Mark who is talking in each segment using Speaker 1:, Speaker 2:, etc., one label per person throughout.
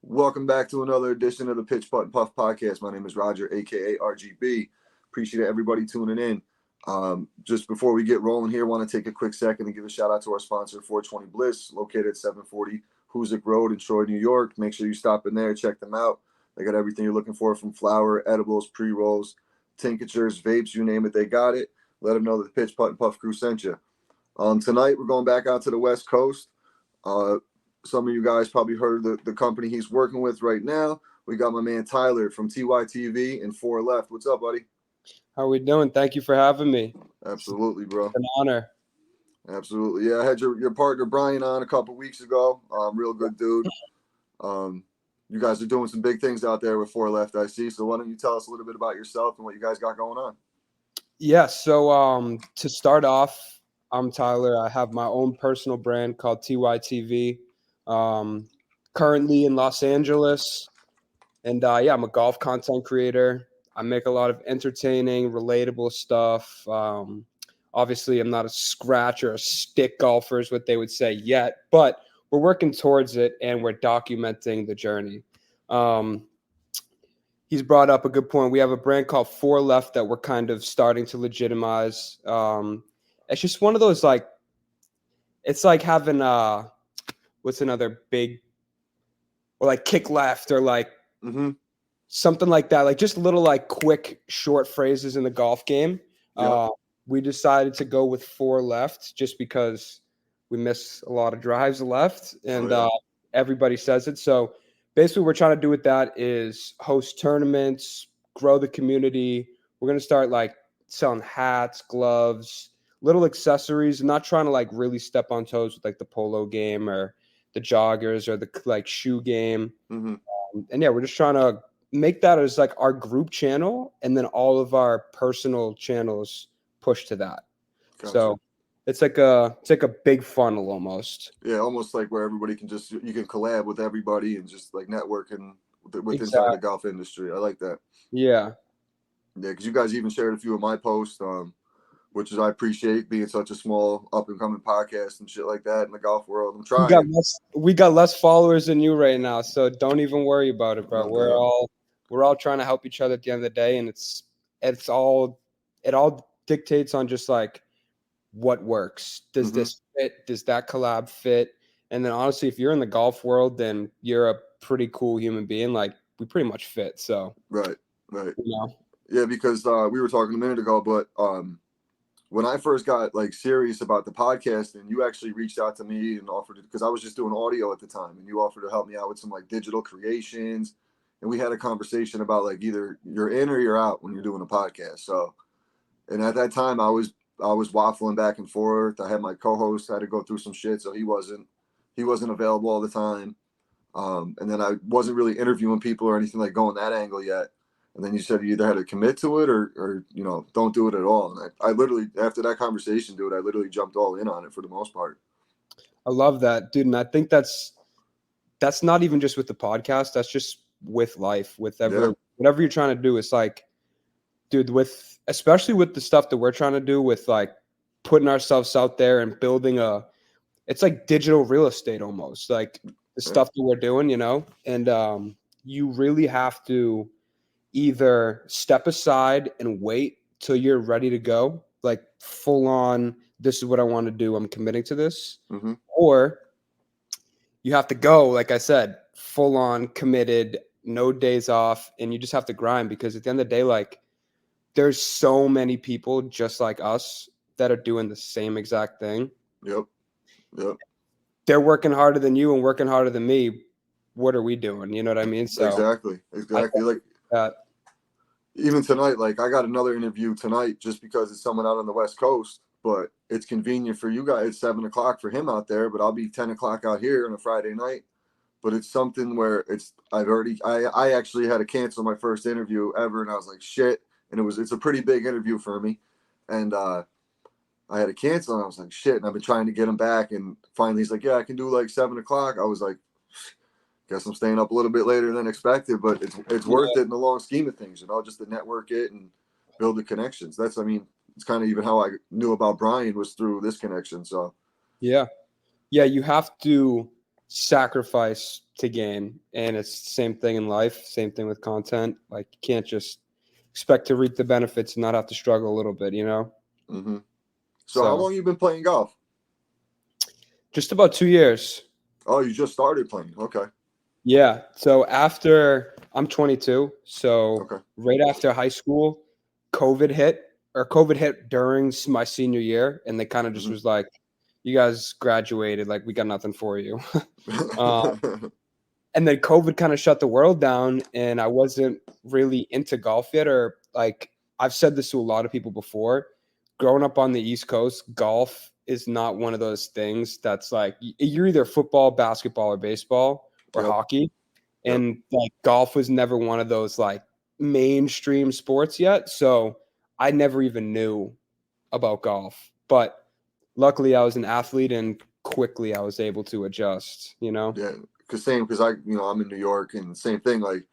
Speaker 1: Welcome back to another edition of the Pitch Putt and Puff podcast. My name is Roger, aka RGB. Appreciate everybody tuning in. Just before we get rolling here, want to take a quick second and give a shout out to our sponsor, 420 Bliss, located at 740 Hoosick Road in Troy, New York. Make sure you stop in there, check them out. They got everything you're looking for, from flour, edibles, pre-rolls, tinctures, vapes, you name it, they got it. Let them know that the Pitch Putt and Puff crew sent you. Tonight, we're going back out to the West Coast. Some of you guys probably heard the company he's working with right now. We got my man Tyler from Twhyyytv and 4 Left. What's up, buddy?
Speaker 2: How are we doing? Thank you for having me.
Speaker 1: Absolutely, bro.
Speaker 2: It's an honor.
Speaker 1: Absolutely. Yeah, I had your partner Brian on a couple weeks ago. Real good dude. You guys are doing some big things out there with 4 Left, I see. So why don't you tell us a little bit about yourself and what you guys got going on?
Speaker 2: Yeah, so to start off, I'm Tyler. I have my own personal brand called Twhyyytv. Currently in Los Angeles, and I'm a golf content creator. I make a lot of entertaining, relatable stuff. Obviously, I'm not a scratch or a stick golfer is what they would say yet, but we're working towards it and we're documenting the journey. He's brought up a good point. We have a brand called 4 Left that we're kind of starting to legitimize. It's just one of those, like, it's like having what's another big, or like kick left, or like something like that, like just little like quick short phrases in the golf game. Yep. We decided to go with 4 Left just because we miss a lot of drives left, and everybody says it. So basically what we're trying to do with that is host tournaments, grow the community. We're going to start like selling hats, gloves, little accessories. I'm not trying to like really step on toes with like the polo game or the joggers or the like shoe game. And we're just trying to make that as like our group channel, and then all of our personal channels push to that. Gotcha. So it's like a big funnel almost.
Speaker 1: Yeah, almost like where everybody can you can collab with everybody and just like networking with inside the golf industry. I like that.
Speaker 2: Yeah.
Speaker 1: Yeah, because you guys even shared a few of my posts, which is I appreciate, being such a small up and coming podcast and shit like that in the golf world. I'm trying.
Speaker 2: We got less followers than you right now, so don't even worry about it, bro. Okay. We're all trying to help each other at the end of the day, and it all dictates on just like what works. Does this fit? Does that collab fit? And then honestly, if you're in the golf world, then you're a pretty cool human being. Like, we pretty much fit. So
Speaker 1: right.
Speaker 2: You know?
Speaker 1: Yeah, because we were talking a minute ago, but when I first got like serious about the podcast, and you actually reached out to me and offered it, because I was just doing audio at the time, and you offered to help me out with some like digital creations, and we had a conversation about like either you're in or you're out when you're doing a podcast. So, and at that time I was waffling back and forth. I had my co-host, I had to go through some shit, so he wasn't available all the time, and then I wasn't really interviewing people or anything, like going that angle yet. And then you said you either had to commit to it or don't do it at all. And I literally, after that conversation, dude, I literally jumped all in on it for the most part.
Speaker 2: I love that, dude. And I think that's not even just with the podcast. That's just with life, with whatever you're trying to do. It's like, dude, especially with the stuff that we're trying to do, with like putting ourselves out there and building it's like digital real estate almost, like the stuff that we're doing, and you really have to either step aside and wait till you're ready to go, like full on, this is what I want to do, I'm committing to this, or you have to go, like I said, full on committed, no days off, and you just have to grind, because at the end of the day, like, there's so many people just like us that are doing the same exact thing.
Speaker 1: Yep.
Speaker 2: They're working harder than you and working harder than me. What are we doing? You know what I mean? So
Speaker 1: exactly. Like that. Even tonight, like I got another interview tonight just because it's someone out on the West Coast, but it's convenient for you guys. It's 7 o'clock for him out there, but I'll be 10 o'clock out here on a Friday night. But it's something where I actually had to cancel my first interview ever, and I was like, shit. And it's a pretty big interview for me. And I had to cancel, and I was like, shit. And I've been trying to get him back, and finally he's like, yeah, I can do like 7 o'clock. I was like, guess I'm staying up a little bit later than expected, but it's worth it in the long scheme of things, just to network it and build the connections. It's kind of even how I knew about Brian, was through this connection. So
Speaker 2: yeah, you have to sacrifice to gain, and it's the same thing in life, same thing with content. Like, you can't just expect to reap the benefits and not have to struggle a little bit, you know?
Speaker 1: Mm-hmm. So how long you been playing golf?
Speaker 2: Just about 2 years.
Speaker 1: Oh, you just started playing. Okay.
Speaker 2: Yeah. So I'm 22. So
Speaker 1: Okay.
Speaker 2: right after high school, COVID hit during my senior year. And they kind of just was like, you guys graduated, like, we got nothing for you. And then COVID kind of shut the world down, and I wasn't really into golf yet. Or, like, I've said this to a lot of people before. Growing up on the East Coast, golf is not one of those things that's like you're either football, basketball, or baseball or
Speaker 1: Yep.
Speaker 2: hockey.
Speaker 1: Yep.
Speaker 2: And like golf was never one of those like mainstream sports yet. So I never even knew about golf. But luckily I was an athlete and quickly I was able to adjust, you know?
Speaker 1: Yeah. Because I'm in New York, and same thing. Like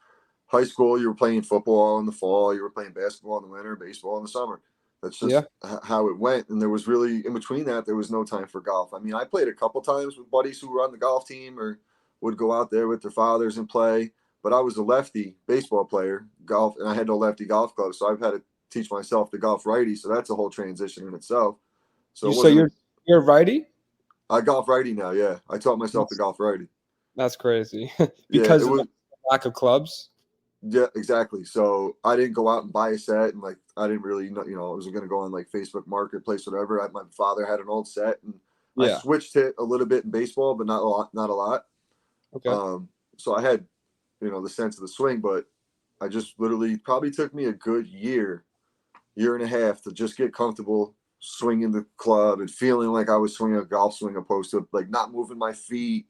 Speaker 1: high school, you were playing football in the fall, you were playing basketball in the winter, baseball in the summer. That's just how it went. And there was really, in between that, there was no time for golf. I mean, I played a couple times with buddies who were on the golf team or would go out there with their fathers and play. But I was a lefty baseball player, golf, and I had no lefty golf club. So I've had to teach myself the golf righty. So that's a whole transition in itself. So
Speaker 2: You're righty?
Speaker 1: I golf righty now. Yeah. I taught myself the golf righty.
Speaker 2: That's crazy.
Speaker 1: Yeah,
Speaker 2: Because of the lack of clubs.
Speaker 1: Yeah, exactly. So I didn't go out and buy a set, and like I didn't really know, I was going to go on like Facebook Marketplace, whatever. My father had an old set, and I switched it a little bit in baseball, but not a lot. Not a lot.
Speaker 2: Okay.
Speaker 1: So I had, the sense of the swing, but I just literally probably took me a good year and a half to just get comfortable swinging the club and feeling like I was swinging a golf swing, opposed to like not moving my feet,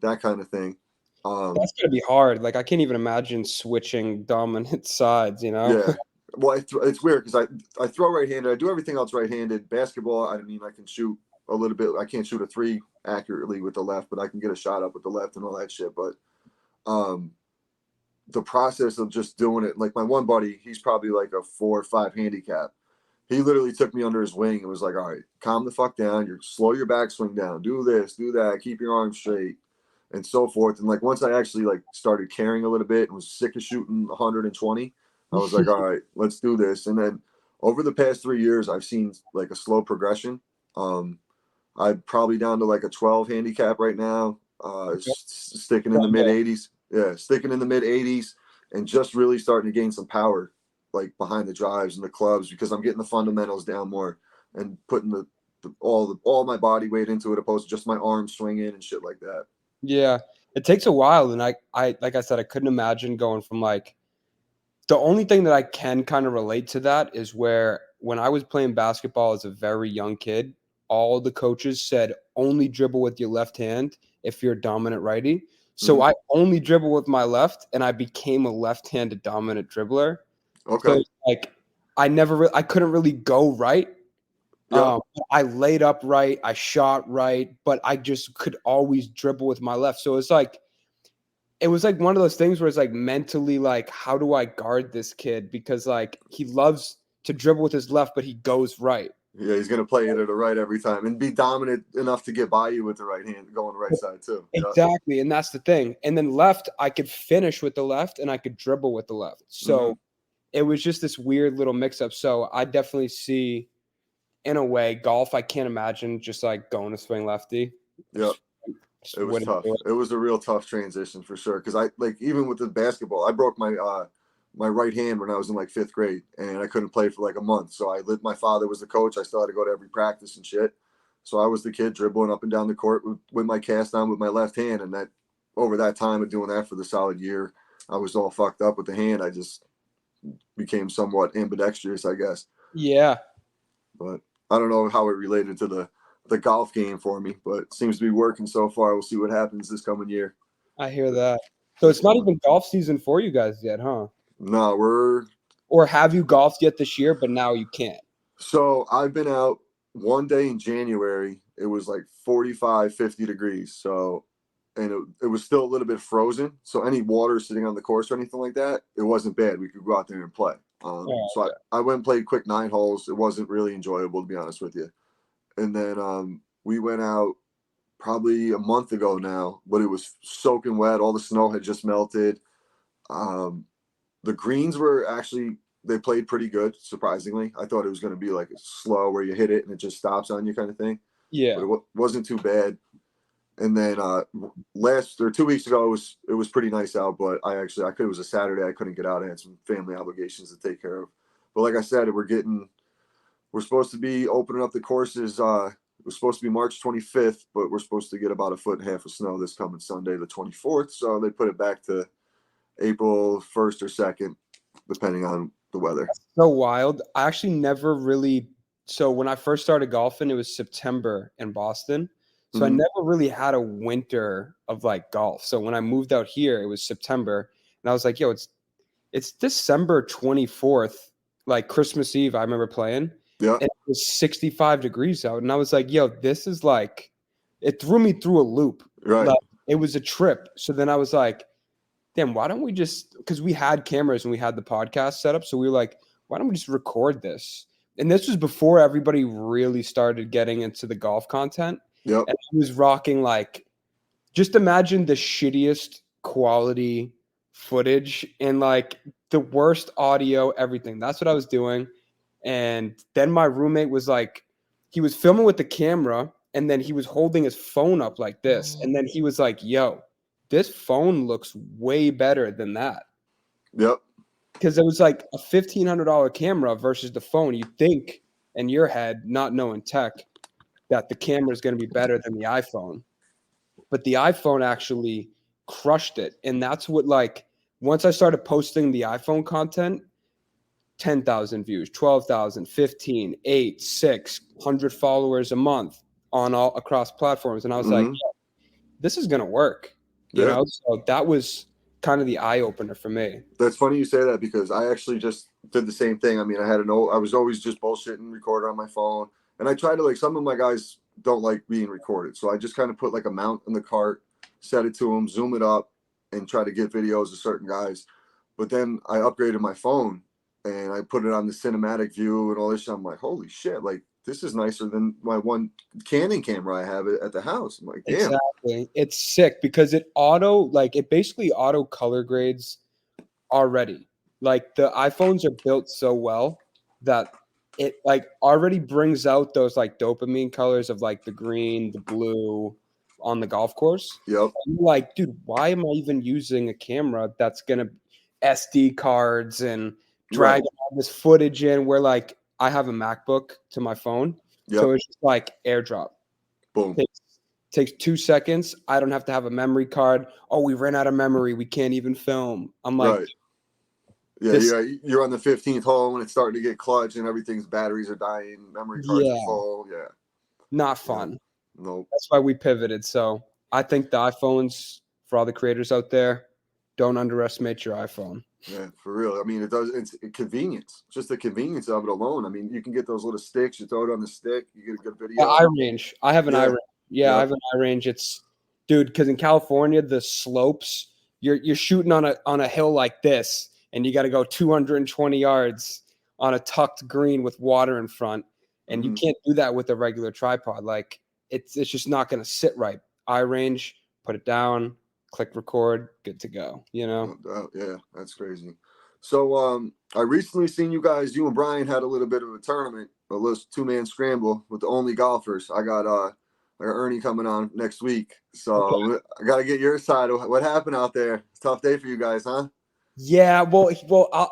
Speaker 1: that kind of thing.
Speaker 2: That's gonna be hard. Like, I can't even imagine switching dominant sides, you know?
Speaker 1: Yeah. Well, it's weird because I throw right-handed. I do everything else right-handed. Basketball, I mean, I can shoot a little bit. I can't shoot a three accurately with the left, but I can get a shot up with the left and all that shit. But the process of just doing it, like my one buddy, he's probably like a 4 or 5 handicap. He literally took me under his wing and was like, all right, calm the fuck down. Slow your backswing down. Do this, do that. Keep your arms straight, and so forth. And like once I actually like started caring a little bit and was sick of shooting 120, I was like, all right, let's do this. And then over the past 3 years, I've seen like a slow progression. I'm probably down to like a 12 handicap right now, sticking in the mid 80s. Yeah, sticking in the mid 80s and just really starting to gain some power like behind the drives and the clubs, because I'm getting the fundamentals down more and putting all my body weight into it, opposed to just my arm swinging and shit like that.
Speaker 2: Yeah, it takes a while, and I like I said, I couldn't imagine going from like the only thing that I can kind of relate to that is where when I was playing basketball as a very young kid, all the coaches said only dribble with your left hand if you're a dominant righty. So I only dribble with my left, and I became a left-handed dominant dribbler.
Speaker 1: Okay.
Speaker 2: So like I couldn't really go right. I laid up right, I shot right, but I just could always dribble with my left. So it was like one of those things where it's like mentally like, how do I guard this kid? Because like he loves to dribble with his left, but he goes right.
Speaker 1: Yeah, he's gonna play it at the right every time and be dominant enough to get by you with the right hand, go on the right side too.
Speaker 2: Exactly, and that's the thing. And then left, I could finish with the left, and I could dribble with the left. So it was just this weird little mix-up. So I definitely see, in a way, golf. I can't imagine just like going to swing lefty.
Speaker 1: Yeah. It was tough. It was a real tough transition for sure. Because I like even with the basketball, I broke my my right hand when I was in like 5th grade, and I couldn't play for like a month. So my father was the coach. I still had to go to every practice and shit. So I was the kid dribbling up and down the court with my cast on with my left hand. And that over that time of doing that for the solid year, I was all fucked up with the hand. I just became somewhat ambidextrous, I guess.
Speaker 2: Yeah.
Speaker 1: But I don't know how it related to the golf game for me, but it seems to be working so far. We'll see what happens this coming year.
Speaker 2: I hear that. So it's not even golf season for you guys yet, huh?
Speaker 1: No,
Speaker 2: or have you golfed yet this year, but now you can't?
Speaker 1: So I've been out one day in January. It was like 45, 50 degrees. So, and it was still a little bit frozen. So any water sitting on the course or anything like that, it wasn't bad. We could go out there and play. So I went and played quick 9 holes. It wasn't really enjoyable, to be honest with you. And then we went out probably a month ago now, but it was soaking wet. All the snow had just melted. The greens were actually, they played pretty good, surprisingly. I thought it was going to be like slow where you hit it and it just stops on you kind of thing.
Speaker 2: Yeah.
Speaker 1: But it wasn't too bad. And then 2 weeks ago, it was pretty nice out, but it was a Saturday. I couldn't get out. I had some family obligations to take care of. But like I said, we're supposed to be opening up the courses. It was supposed to be March 25th, but we're supposed to get about 1.5 feet of snow this coming Sunday, the 24th. So they put it back to April 1st or 2nd, depending on the weather.
Speaker 2: So wild. I actually never really. So when I first started golfing, it was September in Boston. So I never really had a winter of like golf. So when I moved out here, it was September, and I was like, "Yo, it's December 24th, like Christmas Eve." I remember playing,
Speaker 1: Yeah.
Speaker 2: and it was 65 degrees out, and I was like, "Yo, this is like," it threw me through a loop.
Speaker 1: Right.
Speaker 2: Like, it was a trip. So then I was like, damn, why don't we just, because we had cameras and we had the podcast set up. So we were like, why don't we just record this? And this was before everybody really started getting into the golf content.
Speaker 1: Yep.
Speaker 2: And I was rocking like, just imagine the shittiest quality footage and like the worst audio, everything. That's what I was doing. And then my roommate was like, he was filming with the camera and then he was holding his phone up like this. And then he was like, yo, this phone looks way better than that.
Speaker 1: Yep.
Speaker 2: Because it was like a $1,500 camera versus the phone. You think in your head, not knowing tech, that the camera is going to be better than the iPhone. But the iPhone actually crushed it. And that's what, like, once I started posting the iPhone content, 10,000 views, 12,000, 15, 8, 6, 100 followers a month on all across platforms. And I was like, yeah, this is going to work. You know, so that was kind of the eye opener for me.
Speaker 1: That's funny you say that because I actually just did the same thing. I mean, I was always just bullshitting, recording on my phone. And I try to, like, some of my guys don't like being recorded. So I just kind of put like a mount in the cart, set it to them, zoom it up, and try to get videos of certain guys. But then I upgraded my phone and I put it on the cinematic view and all this shit. I'm like, holy shit, like, this is nicer than my one Canon camera I have at the house. I'm like, damn.
Speaker 2: Exactly. It's sick because it basically auto color grades already. Like, the iPhones are built so well that it like already brings out those like dopamine colors of like the green, the blue on the golf course.
Speaker 1: Yep.
Speaker 2: And you're like, dude, why am I even using a camera that's gonna SD cards and drag all this footage in where like I have a MacBook to my phone.
Speaker 1: Yep.
Speaker 2: So it's just like AirDrop.
Speaker 1: Boom.
Speaker 2: Takes 2 seconds. I don't have to have a memory card. Oh, we ran out of memory. We can't even film. I'm like,
Speaker 1: yeah, you're on the 15th hole when it's starting to get clutch and everything's batteries are dying, memory cards are full. Yeah.
Speaker 2: Not fun.
Speaker 1: Yeah. Nope.
Speaker 2: That's why we pivoted. So I think the iPhones, for all the creators out there, don't underestimate your iPhone.
Speaker 1: Yeah, for real. I mean, it's convenience. Just the convenience of it alone. I mean, you can get those little sticks, you throw it on the stick, you get a good video.
Speaker 2: iRange. I have an iRange. Yeah, I have an iRange. It's, dude, because in California, the slopes, you're shooting on a hill like this, and you got to go 220 yards on a tucked green with water in front, and you can't do that with a regular tripod. Like, it's just not going to sit right. iRange, put it down, click record, good to go. You know?
Speaker 1: Yeah, that's crazy. So I recently seen you and Brian had a little bit of a tournament, a little 2-man scramble with the only golfers. I got Ernie coming on next week. So I got to get your side of what happened out there. It's a tough day for you guys, huh?
Speaker 2: Yeah, well,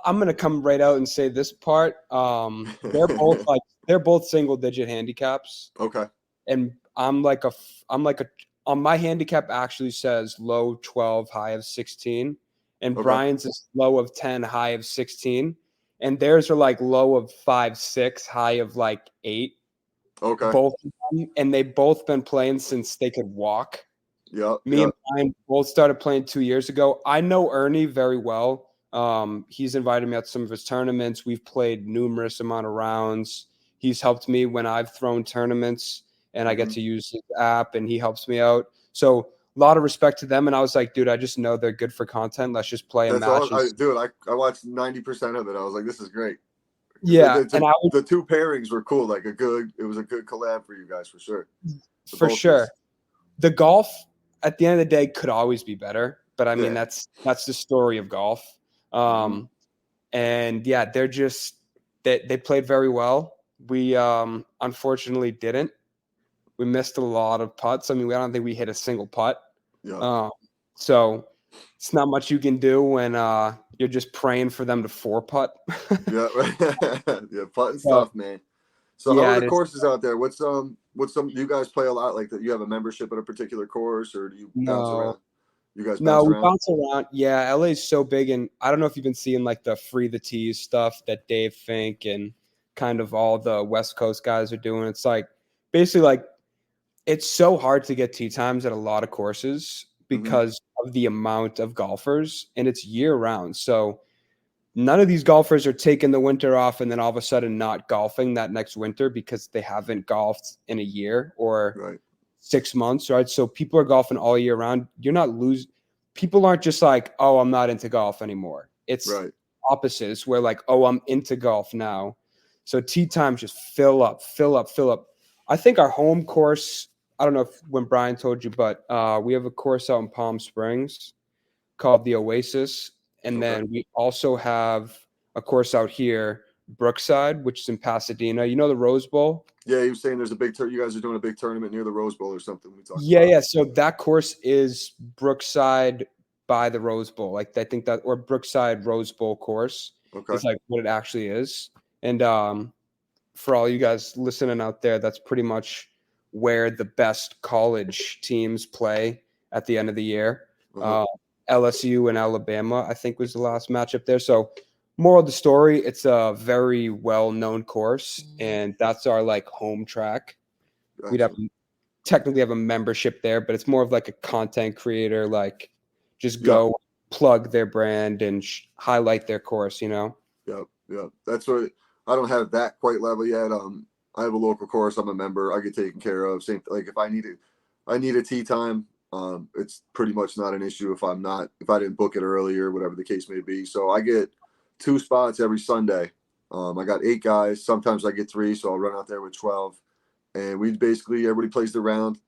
Speaker 2: I'm gonna come right out and say this part. They're both single digit handicaps.
Speaker 1: Okay.
Speaker 2: And on my handicap actually says low 12, high of 16, and Brian's is low of 10, high of 16, and theirs are like low of 5, 6, high of like 8.
Speaker 1: Okay.
Speaker 2: Both of them, and they've both been playing since they could walk.
Speaker 1: Yep.
Speaker 2: Me and Brian both started playing 2 years ago. I know Ernie very well. He's invited me out to some of his tournaments. We've played numerous amount of rounds. He's helped me when I've thrown tournaments, and I get to use his app, and he helps me out. So a lot of respect to them. And I was like, dude, I just know they're good for content. Let's just play a match.
Speaker 1: I watched 90% of it. I was like, this is great.
Speaker 2: Yeah,
Speaker 1: the 2 pairings were cool. Like it was a good collab for you guys for sure.
Speaker 2: For sure. the golf at the end of the day could always be better, but I mean
Speaker 1: Yeah.
Speaker 2: that's the story of golf. And yeah, they played very well. We unfortunately didn't. We missed a lot of putts. I mean, I don't think we hit a single putt.
Speaker 1: Yeah.
Speaker 2: So it's not much you can do when you're just praying for them to four putt.
Speaker 1: Yeah. Yeah. Putting
Speaker 2: So,
Speaker 1: stuff, man. So how are
Speaker 2: yeah,
Speaker 1: the
Speaker 2: it is.
Speaker 1: courses out there? What's do you guys play a lot like that? You have a membership at a particular course, or do you bounce
Speaker 2: No,
Speaker 1: around? You guys
Speaker 2: no,
Speaker 1: bounce
Speaker 2: we
Speaker 1: around?
Speaker 2: bounce around. Yeah, LA is so big, and I don't know if you've been seeing like the free the tees stuff that Dave Fink and kind of all the West Coast guys are doing. It's like basically like it's so hard to get tee times at a lot of courses
Speaker 1: Mm-hmm.
Speaker 2: because of the amount of golfers, and it's year round. So none of these golfers are taking the winter off and then all of a sudden not golfing that next winter because they haven't golfed in a year or
Speaker 1: Right.
Speaker 2: 6 months, right? So people are golfing all year round. You're not losing. People aren't just like, oh, I'm not into golf anymore. It's
Speaker 1: Right.
Speaker 2: opposites where like, oh, I'm into golf now. So tee times just fill up, fill up, fill up. I think our home course, I don't know if when Brian told you, but we have a course out in Palm Springs called the Oasis. And
Speaker 1: Okay.
Speaker 2: then we also have a course out here, Brookside, which is in Pasadena. You know the Rose Bowl?
Speaker 1: Yeah, he was saying there's a big you guys are doing a big tournament near the Rose Bowl or something. We talked
Speaker 2: Yeah,
Speaker 1: about.
Speaker 2: yeah. So that course is Brookside by the Rose Bowl. Like I think that or Brookside Rose Bowl course
Speaker 1: Okay.
Speaker 2: is like what it actually is. And for all you guys listening out there, that's pretty much where the best college teams play at the end of the year.
Speaker 1: Uh-huh.
Speaker 2: LSU and Alabama, I think, was the last matchup there. So, moral of the story, it's a very well-known course, and that's our like home track. We'd have
Speaker 1: Gotcha.
Speaker 2: technically have a membership there, but it's more of like a content creator, like just
Speaker 1: Yep.
Speaker 2: go plug their brand and highlight their course, you know?
Speaker 1: Yep. Yep. That's what I don't have that quite level yet. I have a local course. I'm a member. I get taken care of. Same like if I need a tea time. It's pretty much not an issue if I didn't book it earlier, whatever the case may be. So I get 2 spots every Sunday. I got 8 guys. Sometimes I get 3, so I'll run out there with 12. And we basically everybody plays the round.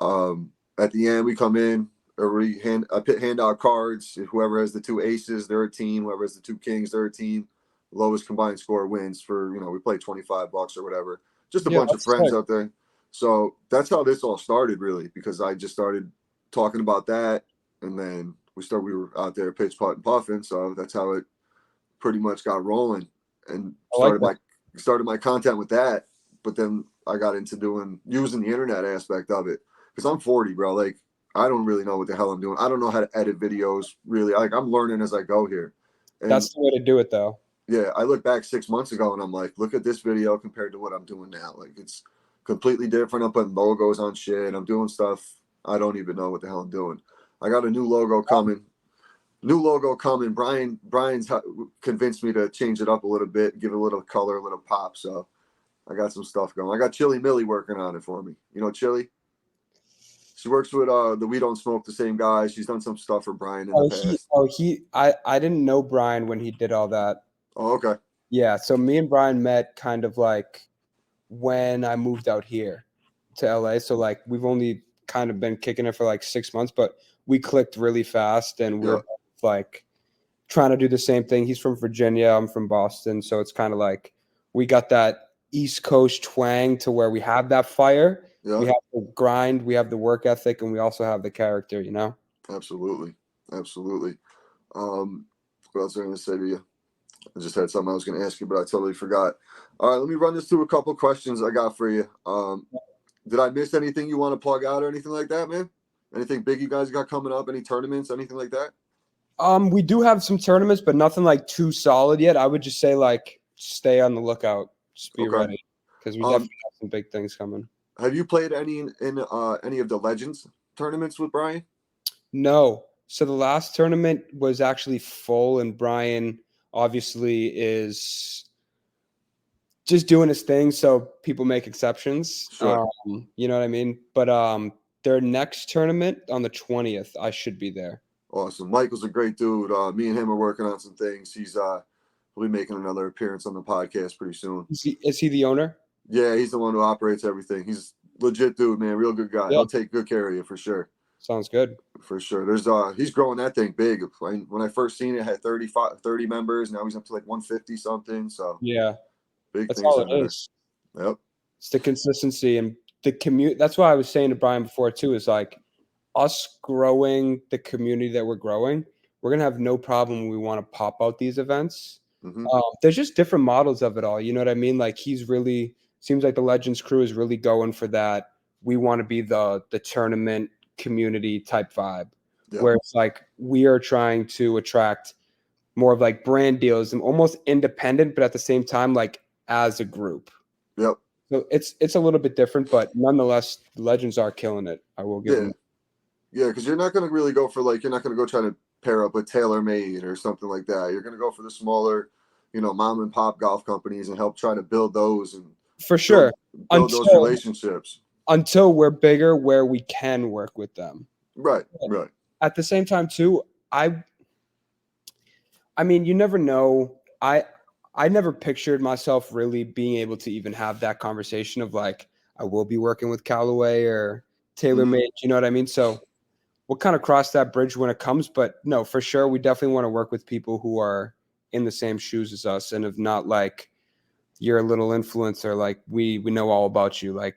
Speaker 1: At the end, we come in. Hand out cards. Whoever has the 2 aces, they're a team. Whoever has the 2 kings, they're a team. Lowest combined score wins. We play $25 or whatever. Just a
Speaker 2: Yeah,
Speaker 1: bunch of
Speaker 2: that's
Speaker 1: friends
Speaker 2: sick.
Speaker 1: out there. So that's how this all started, really, because I just started talking about that, and then we were out there pitch putt and puffing. So that's how it pretty much got rolling, and
Speaker 2: I like that.
Speaker 1: started my content with that. But then I got into using the internet aspect of it because I'm 40, bro. Like I don't really know what the hell I'm doing. I don't know how to edit videos really. Like I'm learning as I go here. And
Speaker 2: That's the way to do it, though.
Speaker 1: yeah, I look back 6 months ago and I'm like, look at this video compared to what I'm doing now. Like it's completely different. I'm putting logos on shit. I'm doing stuff I don't even know what the hell I'm doing. I got a new logo coming. Brian's convinced me to change it up a little bit, give it a little color, a little pop. So I got some stuff going. I got Chili Millie working on it for me. You know Chili? She works with the We Don't Smoke the Same guy. She's done some stuff for Brian in the past.
Speaker 2: I didn't know Brian when he did all that.
Speaker 1: Oh, okay.
Speaker 2: Yeah, so me and Brian met kind of like when I moved out here to LA. So like we've only kind of been kicking it for like 6 months, but we clicked really fast and we're
Speaker 1: Yeah.
Speaker 2: both like trying to do the same thing. He's from Virginia, I'm from Boston, so it's kind of like we got that East Coast twang to where we have that fire,
Speaker 1: Yeah.
Speaker 2: we have the grind, we have the work ethic, and we also have the character, you know?
Speaker 1: Absolutely. Absolutely. What else was I going to say to you? I just had something I was going to ask you, but I totally forgot. All right, let me run this through a couple questions I got for you. Did I miss anything you want to plug out or anything like that, man? Anything big you guys got coming up? Any tournaments? Anything like that?
Speaker 2: We do have some tournaments, but nothing like too solid yet. I would just say like stay on the lookout, just be
Speaker 1: Okay.
Speaker 2: ready because we definitely have some big things coming.
Speaker 1: Have you played any in any of the Legends tournaments with Brian?
Speaker 2: No. So the last tournament was actually full, and Brian obviously is just doing his thing. So people make exceptions.
Speaker 1: Sure.
Speaker 2: You know what I mean? But their next tournament on the 20th, I should be there.
Speaker 1: Awesome. Michael's a great dude. Me and him are working on some things. He'll be making another appearance on the podcast pretty soon.
Speaker 2: Is he the owner?
Speaker 1: Yeah, he's the one who operates everything. He's legit dude, man. Real good guy.
Speaker 2: Yeah.
Speaker 1: He'll take good care of you for sure.
Speaker 2: Sounds good.
Speaker 1: For sure. There's he's growing that thing big. When I first seen it, it had 30 members. Now he's up to like 150 something. So
Speaker 2: Yeah,
Speaker 1: big
Speaker 2: that's
Speaker 1: things
Speaker 2: all
Speaker 1: in
Speaker 2: it
Speaker 1: there.
Speaker 2: is.
Speaker 1: Yep.
Speaker 2: It's the consistency and the commute. That's why I was saying to Brian before too, is like us growing the community that we're growing, we're going to have no problem when we want to pop out these events.
Speaker 1: Mm-hmm.
Speaker 2: There's just different models of it all. You know what I mean? Like he's really, seems like the Legends crew is really going for that. We want to be the tournament community type vibe,
Speaker 1: Yep.
Speaker 2: where it's like we are trying to attract more of like brand deals and almost independent, but at the same time, like as a group.
Speaker 1: Yep.
Speaker 2: So it's a little bit different, but nonetheless, the Legends are killing it. I will give them.
Speaker 1: Yeah, because you're not going to really go for like, you're not going to go try to pair up with TaylorMade or something like that. You're going to go for the smaller, mom and pop golf companies and help try to build those and
Speaker 2: For sure.
Speaker 1: build those relationships.
Speaker 2: Until we're bigger where we can work with them.
Speaker 1: Right, right.
Speaker 2: At the same time too, I mean, you never know. I never pictured myself really being able to even have that conversation of like, I will be working with Callaway or TaylorMade. You know what I mean? So we'll kind of cross that bridge when it comes. But no, for sure, we definitely want to work with people who are in the same shoes as us, and if not like you're a little influencer, like we know all about you, like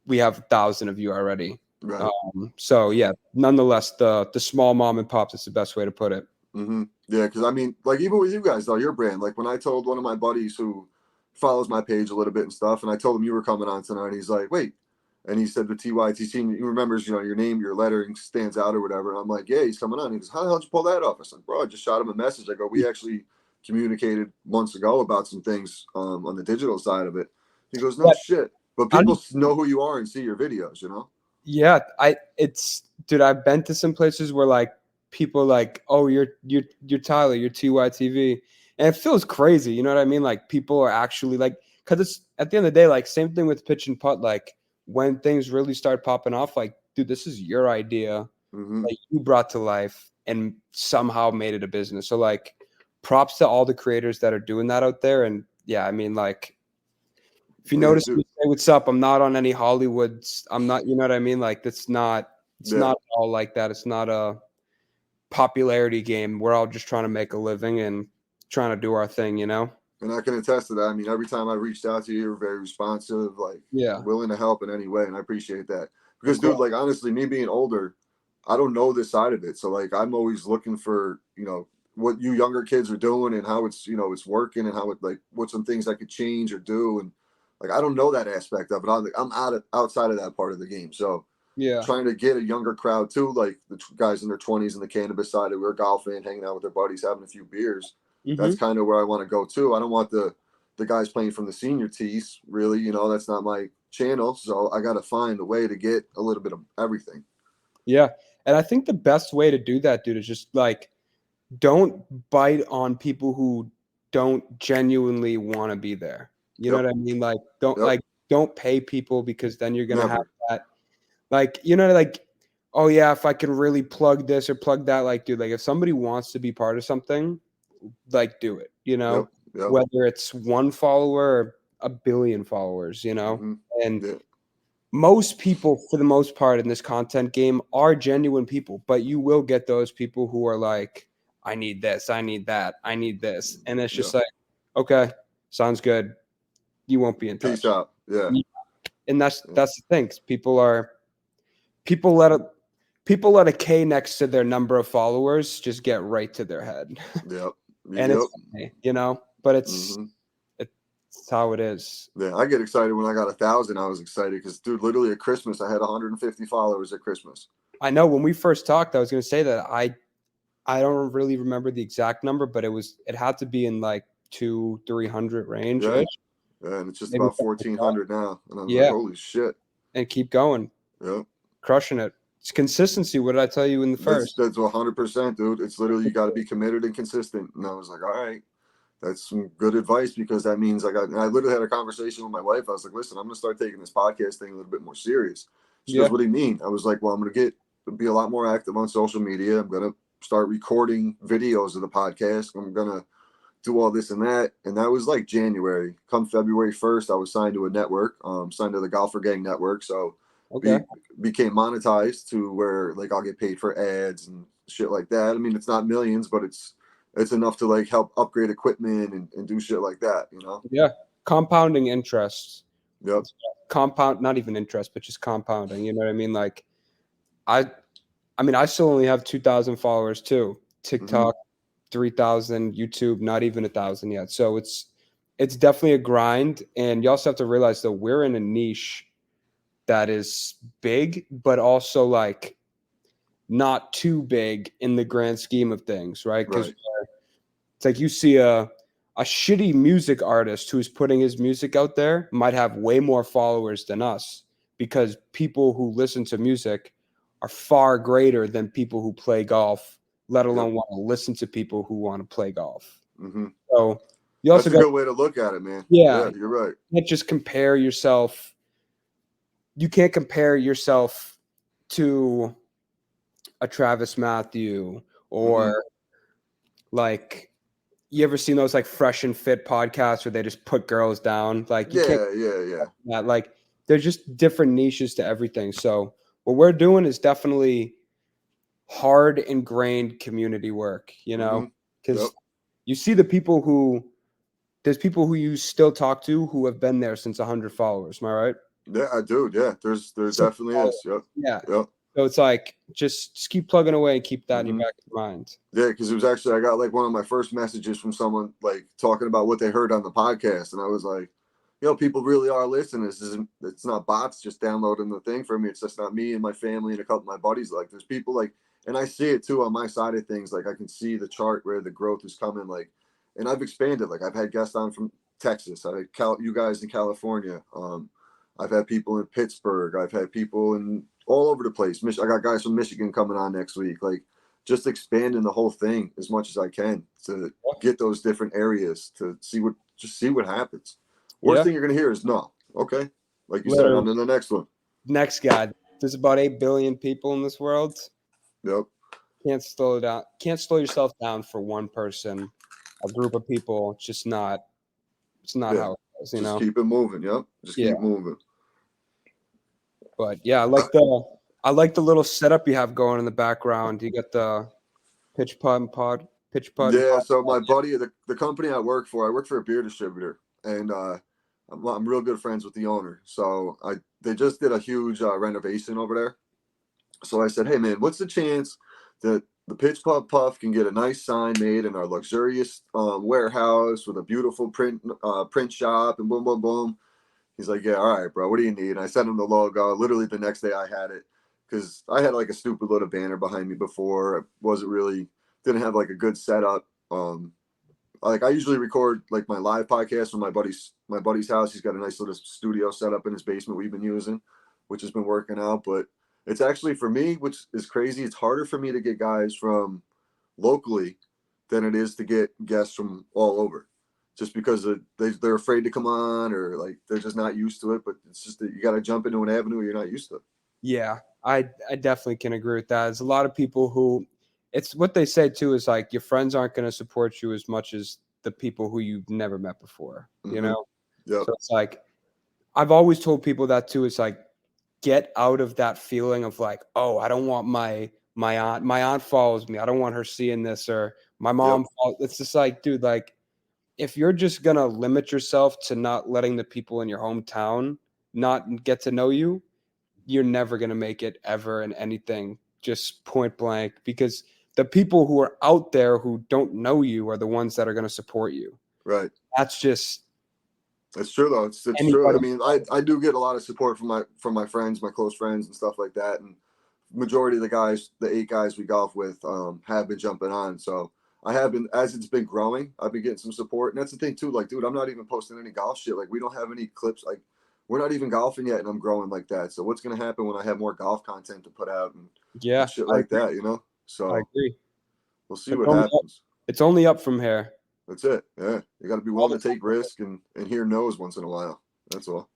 Speaker 2: we have 1,000 of you already.
Speaker 1: Right.
Speaker 2: So yeah, nonetheless, the small mom and pops is the best way to put it.
Speaker 1: Mm-hmm. Yeah, because I mean, like even with you guys though, your brand. Like when I told one of my buddies who follows my page a little bit and stuff, and I told him you were coming on tonight, he's like, "Wait," and he said the TYTC. He remembers, your name, your lettering stands out or whatever. And I'm like, "Yeah, he's coming on." He goes, "How the hell did you pull that off?" I said, "Bro, I just shot him a message." I go, "We actually communicated months ago about some things on the digital side of it." He goes, "No shit," but people know who you are and see your videos,
Speaker 2: Yeah, dude, I've been to some places where like people are like, oh, you're Tyler, you're Twhyyytv, and it feels crazy. You know what I mean? Like people are actually like, because it's at the end of the day, like same thing with pitch and putt. Like when things really start popping off, like, dude, this is your idea, like you brought to life and somehow made it a business. So like, props to all the creators that are doing that out there. And yeah, I mean, like, if you notice me say what's up, I'm not on any Hollywoods. I'm not, you know what I mean? Like it's not all like that. It's not a popularity game. We're all just trying to make a living and trying to do our thing,
Speaker 1: And I can attest to that. I mean, every time I reached out to you, you're very responsive, like willing to help in any way, and I appreciate that. Because, dude, like honestly, me being older, I don't know this side of it, so like I'm always looking for what you younger kids are doing and how it's it's working and how it like what some things I could change or do, and like I don't know that aspect of it. I'm outside of that part of the game, so trying to get a younger crowd too, like the guys in their 20s in the cannabis side who are golfing, hanging out with their buddies, having a few beers. That's kind of where I want to go too. I don't want the guys playing from the senior tees, really. That's not my channel. So I got to find a way to get a little bit of everything.
Speaker 2: Yeah. And I think the best way to do that, dude, is just like, don't bite on people who don't genuinely want to be there. You know what I mean? Like, don't pay people because then you're going to have that. Like, like, oh yeah, if I can really plug this or plug that, like, dude, like if somebody wants to be part of something, like do it, whether it's one follower or a billion followers, and most people for the most part in this content game are genuine people, but you will get those people who are like, I need this, I need that, I need this. And it's just like, okay, sounds good. You won't be in touch.
Speaker 1: Peace out. Yeah.
Speaker 2: And that's the thing. People let a K next to their number of followers just get right to their head.
Speaker 1: Yep.
Speaker 2: And it's funny, but it's how it is.
Speaker 1: Yeah, I get excited when I got 1,000. I was excited because, dude, literally at Christmas, I had 150 followers at Christmas.
Speaker 2: I know when we first talked, I was going to say that I don't really remember the exact number, but it had to be in like 200-300 range.
Speaker 1: Yeah, and it's just maybe about 1,400 now. And I was like, holy shit.
Speaker 2: And keep going.
Speaker 1: Yeah.
Speaker 2: Crushing it. It's consistency. What did I tell you in the first?
Speaker 1: That's 100%, dude. It's literally you got to be committed and consistent. And I was like, all right, that's some good advice because that means I literally had a conversation with my wife. I was like, listen, I'm going to start taking this podcast thing a little bit more serious. She goes, what do you mean? I was like, well, I'm going to be a lot more active on social media. I'm going to start recording videos of the podcast. I'm going to do all this and that. And that was like January. Come February 1st, I was signed to a network, signed to the Golfer Gang Network. So
Speaker 2: Okay.
Speaker 1: became monetized to where like I'll get paid for ads and shit like that. I mean, it's not millions, but it's enough to like help upgrade equipment and do shit like that, you know?
Speaker 2: Yeah. Compounding interest.
Speaker 1: Yep.
Speaker 2: Compound, not even interest, but just compounding. You know what I mean? Like I mean, I still only have 2,000 followers too. TikTok, 3,000, YouTube, not even 1,000 yet. So it's definitely a grind. And you also have to realize that we're in a niche that is big, but also like not too big in the grand scheme of things, right? Because it's like you see a shitty music artist who's putting his music out there might have way more followers than us, because people who listen to music are far greater than people who play golf, let alone want to listen to people who want to play golf.
Speaker 1: Mm-hmm.
Speaker 2: So you also
Speaker 1: That's a good way to look at it, man.
Speaker 2: Yeah,
Speaker 1: you're right.
Speaker 2: You can't just compare yourself. You can't compare yourself to a Travis Matthew or like, you ever seen those like Fresh and Fit podcasts where they just put girls down? Like you can't. Yeah. Like there's just different niches to everything. So what we're doing is definitely hard ingrained community work, you know, because you see there's people who you still talk to who have been there since 100 followers. Am I right?
Speaker 1: Yeah, I do. Yeah, there's definitely is. Yep.
Speaker 2: Yeah.
Speaker 1: Yep.
Speaker 2: So it's like just keep plugging away and keep that in your back of your mind.
Speaker 1: Yeah, because it was actually, I got like one of my first messages from someone like talking about what they heard on the podcast, and I was like, yo, people really are listening. It's not bots just downloading the thing for me. It's just not me and my family and a couple of my buddies. Like there's people like, and I see it too on my side of things. Like I can see the chart where the growth is coming. Like, and I've expanded. Like I've had guests on from Texas. I had you guys in California. I've had people in Pittsburgh. I've had people in all over the place. I got guys from Michigan coming on next week. Like just expanding the whole thing as much as I can to get those different areas to see what happens. Worst thing you're gonna hear is no. Okay, like you said, on to the next one.
Speaker 2: Next guy. There's about 8 billion people in this world.
Speaker 1: Yep.
Speaker 2: Can't slow it down. Can't slow yourself down for one person, a group of people. It's just not. It's not how it goes. You know.
Speaker 1: Just keep it moving. Yep. Just keep moving.
Speaker 2: But yeah, I like the little setup you have going in the background. You got the pitch putt.
Speaker 1: Yeah. So my buddy, the company I work for a beer distributor, and I'm real good friends with the owner. So they just did a huge renovation over there. So I said, hey man, what's the chance that the Pitch Puff can get a nice sign made in our luxurious warehouse with a beautiful print shop and boom, boom, boom. He's like, yeah, all right, bro. What do you need? And I sent him the logo. Literally the next day I had it, because I had like a stupid little banner behind me before. Didn't have like a good setup. Like I usually record like my live podcast from my buddy's house. He's got a nice little studio set up in his basement we've been using, which has been working out. But it's actually, for me, which is crazy, it's harder for me to get guys from locally than it is to get guests from all over, just because they're afraid to come on, or like they're just not used to it. But it's just that you got to jump into an avenue you're not used to.
Speaker 2: Yeah, I definitely can agree with that. There's a lot of people who, it's what they say too, is like your friends aren't going to support you as much as the people who you've never met before, you know?
Speaker 1: Yep.
Speaker 2: So it's like, I've always told people that too. It's like, get out of that feeling of like, oh, I don't want my aunt follows me. I don't want her seeing this, or my mom. It's just like, dude, like if you're just going to limit yourself to not letting the people in your hometown not get to know you, you're never going to make it ever in anything, just point blank, because the people who are out there who don't know you are the ones that are going to support you.
Speaker 1: Right.
Speaker 2: That's
Speaker 1: true though. It's true. I mean, I do get a lot of support from my friends, my close friends and stuff like that. And majority of the guys, the 8 guys we golf with, have been jumping on. So I have been, as it's been growing, I've been getting some support. And that's the thing too. Like, dude, I'm not even posting any golf shit. Like we don't have any clips. Like we're not even golfing yet, and I'm growing like that. So what's going to happen when I have more golf content to put out and shit like that, you know? So
Speaker 2: I agree.
Speaker 1: We'll see what happens.
Speaker 2: It's only up from here.
Speaker 1: That's it. Yeah. You got to be willing to take risk and hear no's once in a while. That's all.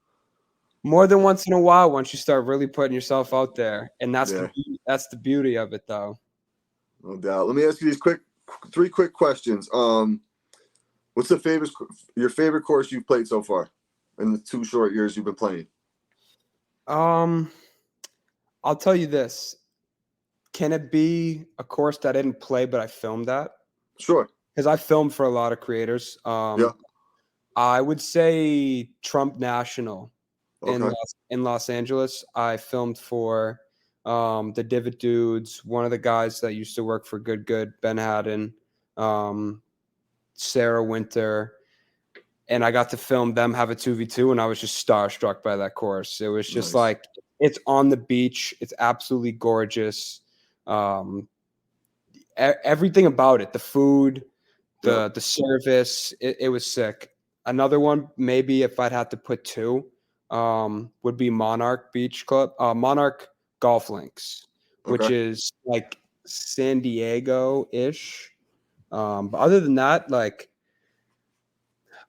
Speaker 2: More than once in a while, once you start really putting yourself out there. And that's the beauty of it, though.
Speaker 1: No doubt. Let me ask you these 3 quick questions. What's your favorite course you've played so far in the 2 short years you've been playing?
Speaker 2: I'll tell you this. Can it be a course that I didn't play but I filmed at?
Speaker 1: Sure.
Speaker 2: Because I filmed for a lot of creators.
Speaker 1: Yeah.
Speaker 2: I would say Trump National
Speaker 1: Okay.
Speaker 2: in Los Angeles. I filmed for the Divot Dudes, one of the guys that used to work for Good, Ben Haddon, Sarah Winter, and I got to film them have a 2v2, and I was just starstruck by that course. It was just
Speaker 1: Nice.
Speaker 2: like, it's on the beach. It's absolutely gorgeous. Everything about it, the food, the service, it was sick. Another one, maybe if I'd have to put two, would be Monarch Beach Club, Monarch Golf Links, which
Speaker 1: Okay.
Speaker 2: is like San Diego-ish. But other than that, like,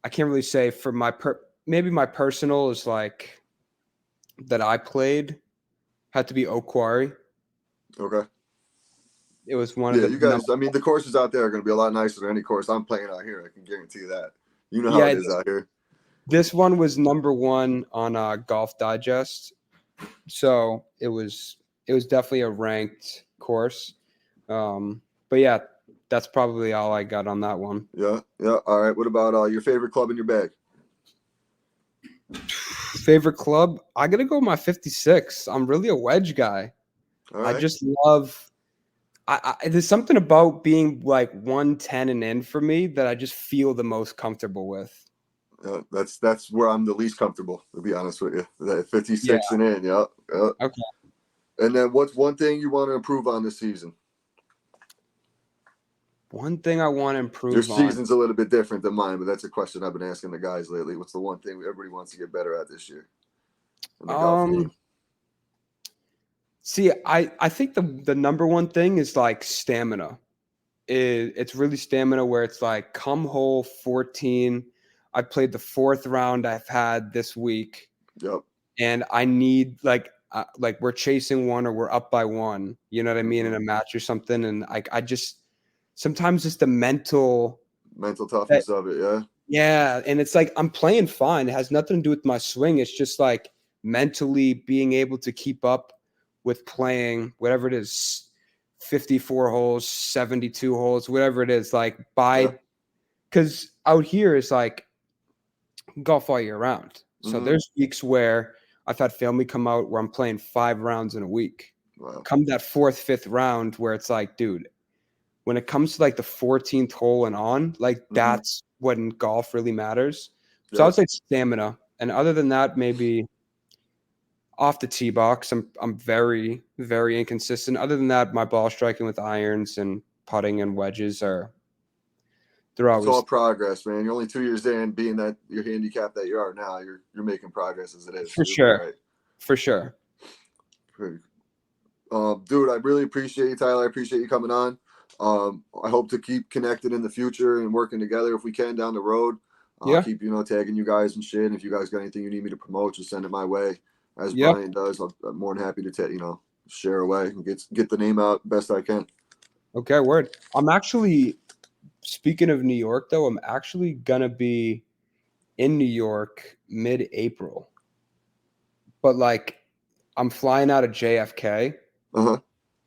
Speaker 2: I can't really say for maybe my personal is like that I played had to be Oak Quarry.
Speaker 1: Okay.
Speaker 2: It was one of
Speaker 1: Yeah,
Speaker 2: the
Speaker 1: you guys. I mean, the courses out there are going to be a lot nicer than any course I'm playing out here. I can guarantee you that. You know how it is out here.
Speaker 2: This one was number one on Golf Digest, so it was definitely a ranked course. But yeah, that's probably all I got on that one.
Speaker 1: Yeah, yeah. All right. What about your favorite club in your bag?
Speaker 2: Favorite club? I gotta go with my 56. I'm really a wedge guy.
Speaker 1: All right.
Speaker 2: I just love. There's something about being like 110 and in for me that I just feel the most comfortable with.
Speaker 1: That's where I'm the least comfortable, to be honest with you. That 56
Speaker 2: Yeah.
Speaker 1: and in, yeah.
Speaker 2: Okay.
Speaker 1: And then what's one thing you want to improve on this season?
Speaker 2: One thing I want to
Speaker 1: Your
Speaker 2: improve on.
Speaker 1: season's a little bit different than mine, but that's a question I've been asking the guys lately. What's the one thing everybody wants to get better at this year in the golf game?
Speaker 2: See, I think the number one thing is like stamina. It's really stamina where it's like come hole 14. I played the 4th round I've had this week.
Speaker 1: Yep.
Speaker 2: And I need like we're chasing one or we're up by one, you know what I mean, in a match or something. And I just sometimes it's the mental
Speaker 1: toughness of it, yeah.
Speaker 2: Yeah, and it's like I'm playing fine. It has nothing to do with my swing. It's just like mentally being able to keep up with playing whatever it is, 54 holes, 72 holes, whatever it is, like because out here is like golf all year round. So there's weeks where I've had family come out where I'm playing 5 rounds in a week.
Speaker 1: Wow.
Speaker 2: Come that 4th, 5th round where it's like, dude, when it comes to like the 14th hole and on, like that's when golf really matters. So I would say stamina. And other than that, maybe off the tee box, I'm very, very inconsistent. Other than that, my ball striking with irons and putting and wedges they're always.
Speaker 1: It's all progress, man. You're only 2 years in, being that your handicap that you are now, you're making progress as it is.
Speaker 2: For sure. Right. For sure.
Speaker 1: Dude, I really appreciate you, Tyler. I appreciate you coming on. I hope to keep connected in the future and working together if we can down the road. I'll keep, tagging you guys and shit. If you guys got anything you need me to promote, just send it my way. As Brian does, I'm more than happy to share away and get the name out best I can.
Speaker 2: Okay, word. I'm actually, speaking of New York, though, I'm actually going to be in New York mid-April. But, like, I'm flying out of JFK.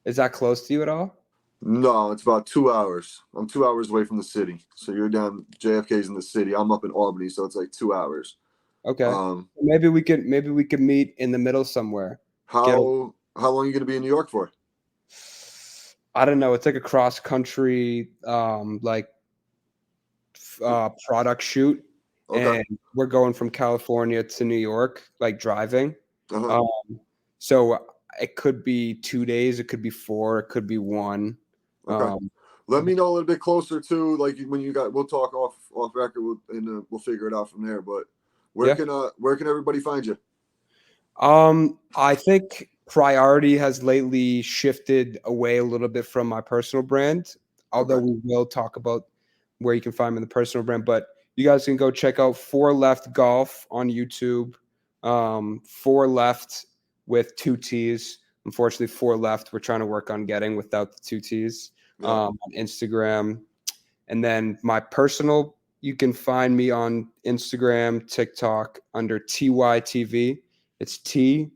Speaker 2: Is that close to you at all?
Speaker 1: No, it's about 2 hours. I'm 2 hours away from the city. So you're down, JFK's in the city. I'm up in Albany, so it's like 2 hours.
Speaker 2: Okay. Maybe we could meet in the middle somewhere.
Speaker 1: How long are you going to be in New York for?
Speaker 2: I don't know. It's like a cross country product shoot. Okay. And we're going from California to New York, like driving. So it could be 2 days, it could be 4, it could be 1.
Speaker 1: Okay. Let me know a little bit closer to like when we'll talk off record and we'll figure it out from there. But where can everybody find you?
Speaker 2: I think priority has lately shifted away a little bit from my personal brand, although we will talk about where you can find me in the personal brand. But you guys can go check out 4 Left Golf on YouTube. 4 Left with 2 T's. Unfortunately, 4 Left we're trying to work on getting without the 2 T's on Instagram. And then my personal You can find me on Instagram, TikTok under Twhyyytv. It's T,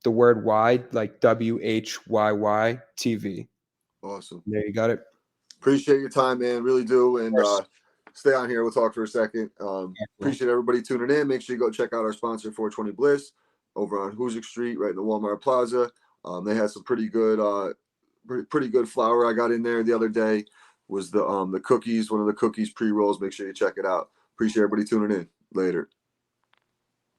Speaker 2: the word Y, like WHYY TV.
Speaker 1: Awesome.
Speaker 2: There, you got it.
Speaker 1: Appreciate your time, man. Really do. And stay on here. We'll talk for a second. Appreciate everybody tuning in. Make sure you go check out our sponsor, 420 Bliss, over on Hoosick Street, right in the Walmart Plaza. They had some pretty good flour I got in there the other day. Was the cookies, one of the cookies pre-rolls. Make sure you check it out. Appreciate everybody tuning in. Later.